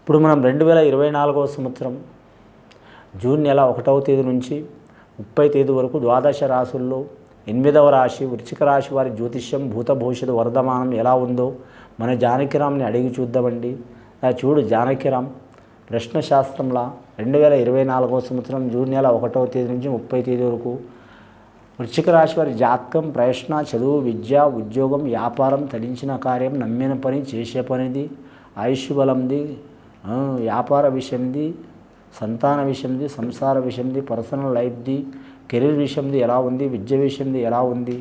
ఇప్పుడు మనం 2024వ సంవత్సరం జూన్ నెల 1వ తేదీ నుంచి 30వ తేదీ వరకు ద్వాదశ రాశుల్లో 8వ రాశి వృశ్చిక రాశి వారి జ్యోతిష్యం భూత భవిష్యత్తు వర్ధమానం ఎలా ఉందో మన జానకిరామ్ని అడిగి చూద్దామండి. చూడు జానకిరామ్ ప్రశ్నశాస్త్రంలో 2024వ సంవత్సరం జూన్ నెల 1వ తేదీ నుంచి 30వ తేదీ వరకు వృశ్చిక రాశి వారి జాతకం ప్రయత్న చదువు విద్య ఉద్యోగం వ్యాపారం తలించిన కార్యం నమ్మిన పని చేసే పనిది ఆయుష్ బలంది వ్యాపార విషయంది సంతాన విషయంది సంసార విషయంది పర్సనల్ లైఫ్ది కెరీర్ విషయంది ఎలా ఉంది విద్య విషయంది ఎలా ఉంది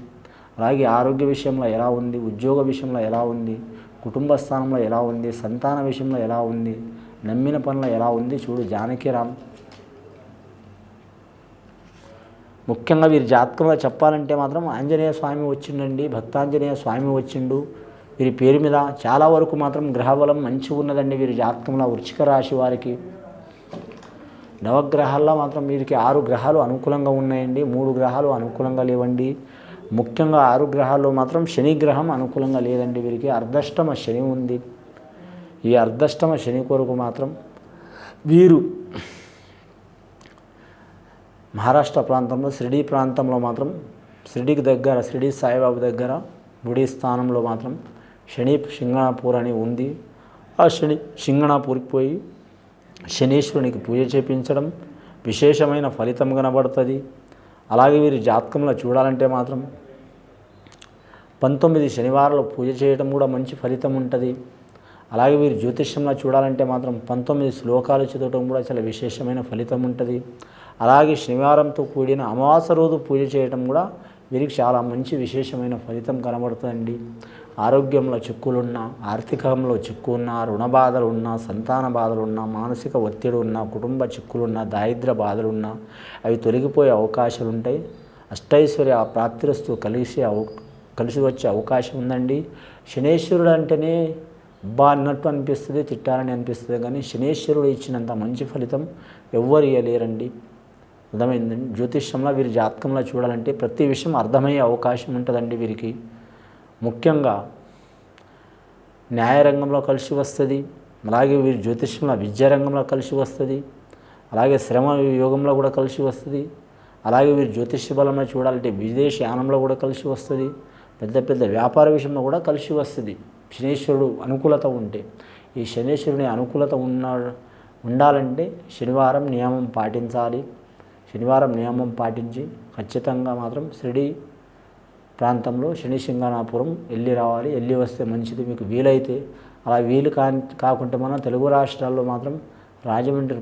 అలాగే ఆరోగ్య విషయంలో ఎలా ఉంది ఉద్యోగ విషయంలో ఎలా ఉంది కుటుంబ స్థానంలో ఎలా ఉంది సంతాన విషయంలో ఎలా ఉంది నమ్మిన పనులు ఎలా ఉంది చూడు జానకిరామ్. ముఖ్యంగా వీరి జాతకంలో చెప్పాలంటే మాత్రం ఆంజనేయ స్వామి వచ్చిండండి, భక్తాంజనేయ స్వామి వచ్చిండు. వీరి పేరు మీద చాలా వరకు మాత్రం గ్రహబలం మంచిగా ఉన్నదండి. వీరి జాతకంలో వృశ్చిక రాశి వారికి నవగ్రహాల్లో మాత్రం వీరికి 6 గ్రహాలు అనుకూలంగా ఉన్నాయండి, 3 గ్రహాలు అనుకూలంగా లేవండి. ముఖ్యంగా 6 గ్రహాల్లో మాత్రం శని గ్రహం అనుకూలంగా లేదండి. వీరికి అర్ధష్టమ శని ఉంది. ఈ అర్ధష్టమ శని కొరకు మాత్రం వీరు మహారాష్ట్ర ప్రాంతంలో షిరిడీ ప్రాంతంలో మాత్రం షిరిడీకి దగ్గర షిరిడీ సాయిబాబా దగ్గర గుడి స్థానంలో మాత్రం శని సింగణాపూర్ అని ఉంది. ఆ శని సింగణాపూర్కి పోయి శనీశ్వరునికి పూజ చేపించడం విశేషమైన ఫలితం కనబడుతుంది. అలాగే వీరి జాతకంలో చూడాలంటే మాత్రం 19 శనివారాలు పూజ చేయడం కూడా మంచి ఫలితం ఉంటుంది. అలాగే వీరి జ్యోతిష్యంలో చూడాలంటే మాత్రం 19 శ్లోకాలు చదవడం కూడా చాలా విశేషమైన ఫలితం ఉంటుంది. అలాగే శనివారంతో కూడిన అమావాస్య రోజు పూజ చేయడం కూడా వీరికి చాలా మంచి విశేషమైన ఫలితం కనబడుతుందండి. ఆరోగ్యంలో చిక్కులున్నా, ఆర్థికంలో చిక్కు ఉన్నా, రుణ బాధలు ఉన్నా, సంతాన బాధలు ఉన్నా, మానసిక ఒత్తిడి ఉన్నా, కుటుంబ చిక్కులున్నా, దారిద్ర్య బాధలున్నా అవి తొలగిపోయే అవకాశాలు ఉంటాయి. అష్టైశ్వర్య ప్రాప్తిరస్తు కలిసి వచ్చే అవకాశం ఉందండి. శనేశ్వరుడు అంటేనే అబ్బా అన్నట్టు అనిపిస్తుంది, తిట్టాలని అనిపిస్తుంది, కానీ శనేశ్వరుడు ఇచ్చినంత మంచి ఫలితం ఎవ్వరు ఇవ్వలేరండి. అర్థమైందండి. జ్యోతిష్యంలో వీరి జాతకంలో చూడాలంటే ప్రతి విషయం అర్థమయ్యే అవకాశం ఉంటుందండి. వీరికి ముఖ్యంగా న్యాయరంగంలో కలిసి వస్తుంది. అలాగే వీరి జ్యోతిష్యంలో విద్యారంగంలో కలిసి వస్తుంది. అలాగే శ్రమ యోగంలో కూడా కలిసి వస్తుంది. అలాగే వీరి జ్యోతిష్య బలంలో చూడాలంటే విదేశయానంలో కూడా కలిసి వస్తుంది. పెద్ద పెద్ద వ్యాపార విషయంలో కూడా కలిసి వస్తుంది శనీశ్వరుడు అనుకూలత ఉంటే. ఈ శనీశ్వరుని అనుకూలత ఉండాలంటే శనివారం నియమం పాటించాలి. శనివారం నియమం పాటించి ఖచ్చితంగా మాత్రం షిరిడీ ప్రాంతంలో శని సింగణాపురం వెళ్ళి రావాలి. వెళ్ళి వస్తే మంచిది మీకు వీలైతే. అలా వీలు కాకుంటే మన తెలుగు రాష్ట్రాల్లో మాత్రం రాజమండ్రి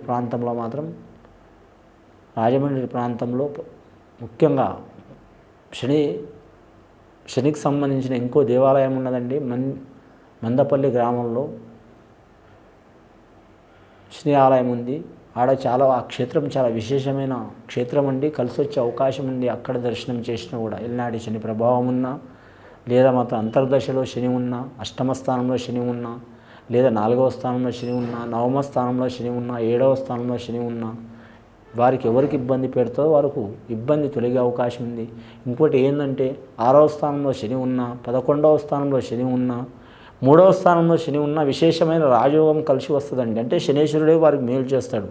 ప్రాంతంలో ముఖ్యంగా శనికి సంబంధించిన ఇంకో దేవాలయం ఉన్నదండి. మందపల్లి గ్రామంలో శని ఆలయం ఉంది. ఆడ ఆ క్షేత్రం చాలా విశేషమైన క్షేత్రం అండి. కలిసి వచ్చే అవకాశం ఉంది. అక్కడ దర్శనం చేసినా కూడా ఎల్నాడి శని ప్రభావం ఉన్నా, లేదా మాత్రం అంతర్దశలో శని ఉన్నా, అష్టమ స్థానంలో శని ఉన్నా, లేదా 4వ స్థానంలో శని ఉన్నా, 9వ స్థానంలో శని ఉన్నా, 7వ స్థానంలో శని ఉన్నా వారికి ఎవరికి ఇబ్బంది పెడుతుందో వారికి ఇబ్బంది తొలగే అవకాశం ఉంది. ఇంకోటి ఏంటంటే 6వ స్థానంలో శని ఉన్నా, 11వ స్థానంలో శని ఉన్నా, 3వ స్థానంలో శని ఉన్న విశేషమైన రాజయోగం కలిసి వస్తుందండి. అంటే శనేశ్వరుడే వారికి మేలు చేస్తాడు.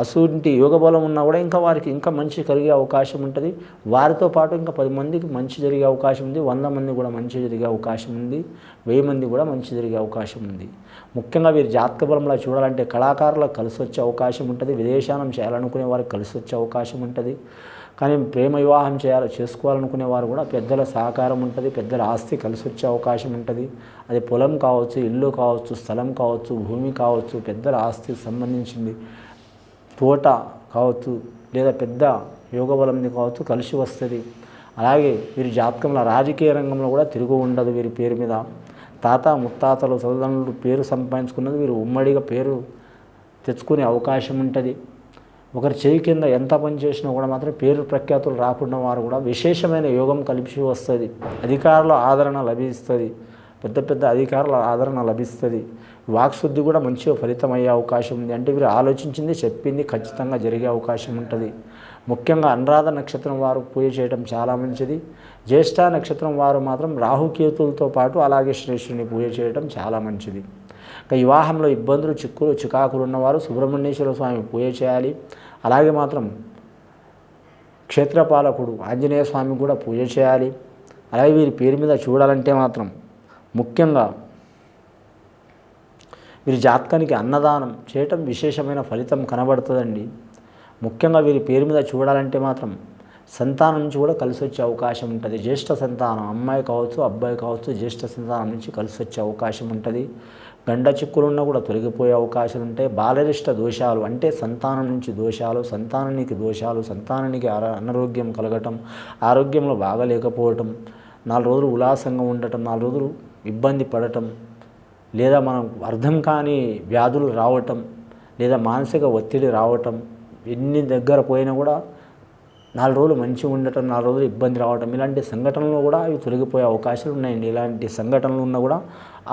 అసుంటి యోగ బలం ఉన్నా కూడా ఇంకా వారికి ఇంకా మంచి కలిగే అవకాశం ఉంటుంది. వారితో పాటు ఇంకా 10 మందికి మంచి జరిగే అవకాశం ఉంది. 100 మంది కూడా మంచి జరిగే అవకాశం ఉంది. 1000 మంది కూడా మంచి జరిగే అవకాశం ఉంది. ముఖ్యంగా వీరి జాతక బలంలో చూడాలంటే కళాకారులకు కలిసి వచ్చే అవకాశం ఉంటుంది. విదేశానం చేయాలనుకునే వారికి కలిసి వచ్చే అవకాశం ఉంటుంది. కానీ ప్రేమ వివాహం చేసుకోవాలనుకునే వారు కూడా పెద్దల సహకారం ఉంటుంది. పెద్దల ఆస్తి కలిసి వచ్చే అవకాశం ఉంటుంది. అది పొలం కావచ్చు, ఇల్లు కావచ్చు, స్థలం కావచ్చు, భూమి కావచ్చు, పెద్దల ఆస్తికి సంబంధించింది తోట కావచ్చు, లేదా పెద్ద యోగ బలంది కావచ్చు కలిసి వస్తుంది. అలాగే వీరి జాతకంలో రాజకీయ రంగంలో కూడా తిరుగు ఉండదు. వీరి పేరు మీద తాత ముత్తాతలు సోదరులు పేరు సంపాదించుకున్నది వీరు ఉమ్మడిగా పేరు తెచ్చుకునే అవకాశం ఉంటుంది. ఒకరి చేయి కింద ఎంత పని చేసినా కూడా మాత్రం పేరు ప్రఖ్యాతులు రాకుండా వారు కూడా విశేషమైన యోగం కలిసి వస్తుంది. అధికారుల ఆదరణ లభిస్తుంది. పెద్ద అధికారుల ఆదరణ లభిస్తుంది. వాక్శుద్ధి కూడా మంచిగా ఫలితం అయ్యే అవకాశం ఉంది. అంటే వీరు ఆలోచించింది చెప్పింది ఖచ్చితంగా జరిగే అవకాశం ఉంటుంది. ముఖ్యంగా అనురాధ నక్షత్రం వారు పూజ చేయడం చాలా మంచిది. జ్యేష్ఠ నక్షత్రం వారు మాత్రం రాహుకేతులతో పాటు అలాగే శ్రీశ్వరుని పూజ చేయడం చాలా మంచిది. ఇక వివాహంలో ఇబ్బందులు, చిక్కులు, చికాకులు ఉన్నవారు సుబ్రహ్మణ్యేశ్వర స్వామి పూజ చేయాలి. అలాగే మాత్రం క్షేత్రపాలకుడు ఆంజనేయ స్వామి కూడా పూజ చేయాలి. అలాగే వీరి పేరు మీద చూడాలంటే మాత్రం ముఖ్యంగా వీరి జాతకానికి అన్నదానం చేయటం విశేషమైన ఫలితం కనబడుతుందండి. ముఖ్యంగా వీరి పేరు మీద చూడాలంటే మాత్రం సంతానం నుంచి కూడా కలిసి వచ్చే అవకాశం ఉంటుంది. జ్యేష్ఠ సంతానం, అమ్మాయి కావచ్చు అబ్బాయి కావచ్చు, జ్యేష్ఠ సంతానం నుంచి కలిసి వచ్చే అవకాశం ఉంటుంది. గండ చిక్కులున్నా కూడా తొలగిపోయే అవకాశాలు ఉంటాయి. బాలరిష్ట దోషాలు అంటే సంతానం నుంచి దోషాలు, సంతానానికి దోషాలు, సంతానానికి అనారోగ్యం కలగటం, ఆరోగ్యంలో బాగలేకపోవటం, 4 రోజులు ఉల్లాసంగా ఉండటం, 4 రోజులు ఇబ్బంది పడటం, లేదా మనం అర్థం కాని వ్యాధులు రావటం, లేదా మానసిక ఒత్తిడి రావటం, ఎన్ని దగ్గర పోయినా కూడా 4 రోజులు మంచిగా ఉండటం, 4 రోజులు ఇబ్బంది రావటం, ఇలాంటి సంఘటనలు కూడా అవి తొలగిపోయే అవకాశాలు ఉన్నాయండి. ఇలాంటి సంఘటనలు ఉన్నా కూడా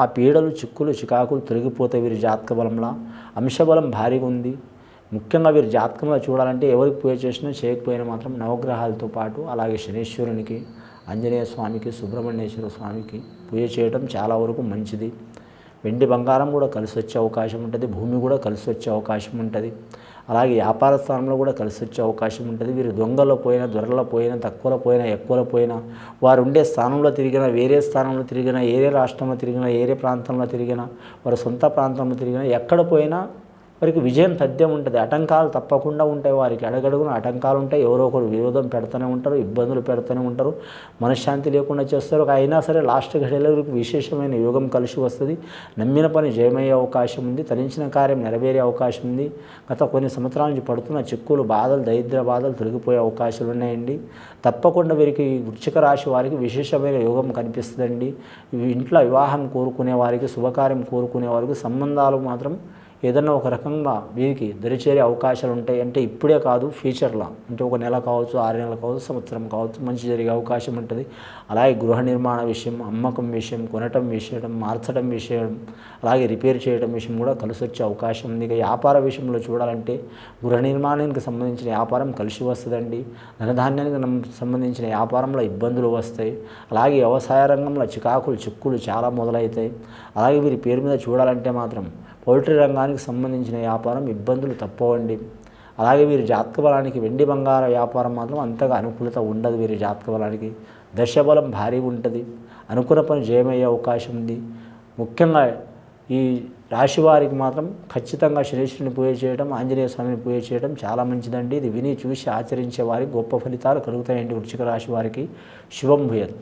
ఆ పీడలు, చిక్కులు, చికాకులు తొలగిపోతాయి. వీరి జాతక బలంలో అంశబలం భారీగా ఉంది. ముఖ్యంగా వీరి జాతకంలో చూడాలంటే ఎవరికి పూజ చేసినా చేయకపోయినా మాత్రం నవగ్రహాలతో పాటు అలాగే శనీశ్వరునికి, ఆంజనేయ స్వామికి, సుబ్రహ్మణ్యేశ్వర స్వామికి పూజ చేయడం చాలా వరకు మంచిది. వెండి బంగారం కూడా కలిసి వచ్చే అవకాశం ఉంటుంది. భూమి కూడా కలిసి వచ్చే అవకాశం ఉంటుంది. అలాగే వ్యాపార స్థానంలో కూడా కలిసి వచ్చే అవకాశం ఉంటుంది. వీరు దొంగలో పోయినా, దొరలో పోయినా, తక్కువలో పోయినా, ఎక్కువలో పోయినా, వారు ఉండే స్థానంలో తిరిగినా, వేరే స్థానంలో తిరిగినా, ఏరే రాష్ట్రంలో తిరిగినా, ఏరే ప్రాంతంలో తిరిగినా, వారి సొంత ప్రాంతంలో తిరిగినా, ఎక్కడ పోయినా వారికి విజయం తథ్యం ఉంటుంది. ఆటంకాలు తప్పకుండా ఉంటాయి. వారికి అడగడుగున ఆటంకాలు ఉంటాయి. ఎవరో ఒకరు విరోధం పెడుతూనే ఉంటారు, ఇబ్బందులు పెడుతూనే ఉంటారు, మనశ్శాంతి లేకుండా చేస్తారు. అయినా సరే లాస్ట్ ఘడియలో విశేషమైన యోగం కలిసి వస్తుంది. నమ్మిన పని జయమయ్యే అవకాశం ఉంది. తరించిన కార్యం నెరవేరే అవకాశం ఉంది. గత కొన్ని సంవత్సరాల నుంచి పడుతున్న చిక్కులు, బాధలు, దరిద్ర బాధలు తొలగిపోయే అవకాశాలు ఉన్నాయండి. తప్పకుండా వీరికి వృశ్చిక రాశి వారికి విశేషమైన యోగం కనిపిస్తుందండి. ఇంట్లో వివాహం కోరుకునే వారికి, శుభకార్యం కోరుకునే వారికి సంబంధాలు మాత్రం ఏదన్నా ఒక రకంగా వీరికి దరిచేరే అవకాశాలు ఉంటాయి. అంటే ఇప్పుడే కాదు, ఫ్యూచర్లో అంటే ఒక నెల కావచ్చు, 6 నెలలు కావచ్చు, సంవత్సరం కావచ్చు, మంచి జరిగే అవకాశం ఉంటుంది. అలాగే గృహ నిర్మాణ విషయం, అమ్మకం విషయం, కొనటం విషయం, మార్చడం విషయం, అలాగే రిపేర్ చేయడం విషయం కూడా కలిసి వచ్చే అవకాశం ఉంది. ఇక వ్యాపార విషయంలో చూడాలంటే గృహ నిర్మాణానికి సంబంధించిన వ్యాపారం కలిసి వస్తుందండి. ధనధాన్యానికి సంబంధించిన వ్యాపారంలో ఇబ్బందులు వస్తాయి. అలాగే వ్యవసాయ రంగంలో చికాకులు, చిక్కులు చాలా మొదలవుతాయి. అలాగే వీరి పేరు మీద చూడాలంటే మాత్రం పౌల్ట్రీ రంగానికి సంబంధించిన వ్యాపారం ఇబ్బందులు తప్పవండి. అలాగే వీరి జాతక బలానికి వెండి బంగార వ్యాపారం మాత్రం అంతగా అనుకూలత ఉండదు. వీరి జాతక బలానికి దశబలం భారీగా ఉంటుంది. అనుకున్న పని జయమయ్యే అవకాశం ఉంది. ముఖ్యంగా ఈ రాశి వారికి మాత్రం ఖచ్చితంగా శనీశ్వరుని పూజ చేయడం, ఆంజనేయ స్వామిని పూజ చేయడం చాలా మంచిదండి. ఇది విని చూసి ఆచరించే వారికి గొప్ప ఫలితాలు కలుగుతాయండి. వృశ్చిక రాశి వారికి శుభం భూయాత్.